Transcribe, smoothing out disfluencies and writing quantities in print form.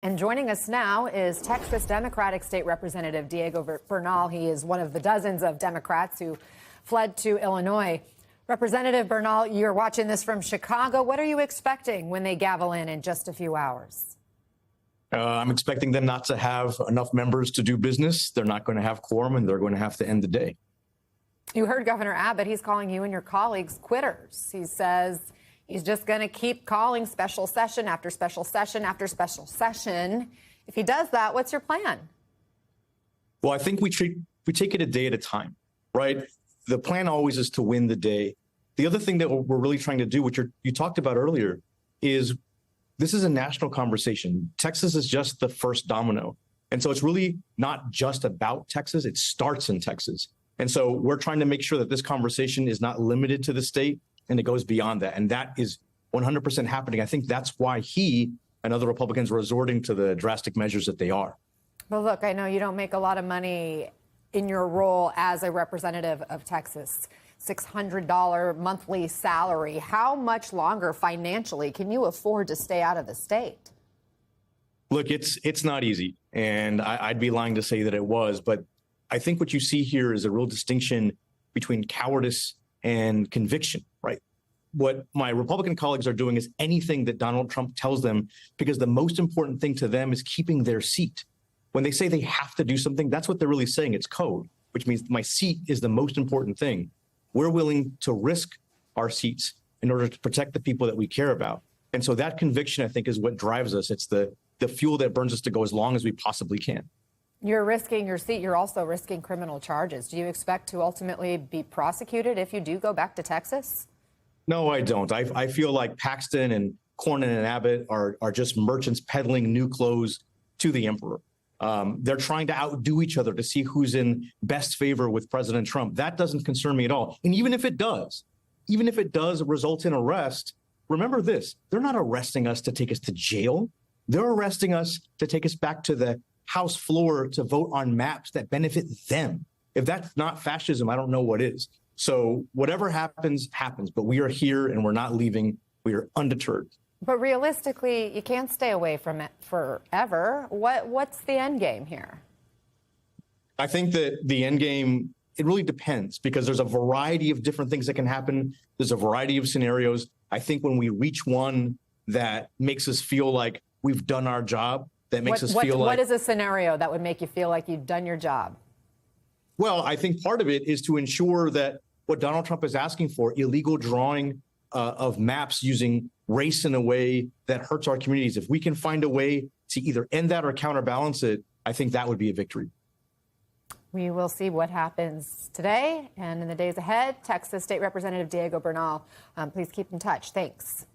And joining us now is Texas Democratic State Representative Diego Bernal. He is one of the dozens of Democrats who fled to Illinois. Representative Bernal, you're watching this from Chicago. What are you expecting when they gavel in just a few hours? I'm expecting them not to have enough members to do business. They're not going to have quorum, and they're going to have to end the day. You heard Governor Abbott. He's calling you and your colleagues quitters. He says he's just going to keep calling special session after special session after special session. If he does that, what's your plan? Well, I think we take it a day at a time, right? The plan always is to win the day. The other thing that we're really trying to do, which you talked about earlier, is this is a national conversation. Texas is just the first domino. And so it's really not just about Texas. It starts in Texas. And so we're trying to make sure that this conversation is not limited to the state and it goes beyond that. And that is 100% happening. I think that's why he and other Republicans are resorting to the drastic measures that they are. Well, look, I know you don't make a lot of money in your role as a representative of Texas. $600 monthly salary. How much longer financially can you afford to stay out of the state? Look, it's not easy, and I'd be lying to say that it was, but I think what you see here is a real distinction between cowardice and conviction, right? What my Republican colleagues are doing is anything that Donald Trump tells them, because the most important thing to them is keeping their seat. When they say they have to do something, that's what they're really saying. It's code, which means my seat is the most important thing. We're willing to risk our seats in order to protect the people that we care about. And so that conviction, I think, is what drives us. It's the fuel that burns us to go as long as we possibly can. You're risking your seat. You're also risking criminal charges. Do you expect to ultimately be prosecuted if you do go back to Texas? No, I don't. I feel like Paxton and Cornyn and Abbott are just merchants peddling new clothes to the emperor. They're trying to outdo each other to see who's in best favor with President Trump. That doesn't concern me at all. And even if it does result in arrest, remember this, they're not arresting us to take us to jail. They're arresting us to take us back to the House floor to vote on maps that benefit them. If that's not fascism, I don't know what is. So whatever happens, happens. But we are here and we're not leaving. We are undeterred. But realistically, you can't stay away from it forever. What's the end game here? I think that the end game, it really depends, because there's a variety of different things that can happen. There's a variety of scenarios. I think when we reach one that makes us feel like we've done our job, that makes us feel like... What is a scenario that would make you feel like you've done your job? Well, I think part of it is to ensure that what Donald Trump is asking for, illegal drawing of maps using race in a way that hurts our communities. If we can find a way to either end that or counterbalance it, I think that would be a victory. We will see what happens today and in the days ahead. Texas State Representative Diego Bernal, please keep in touch. Thanks.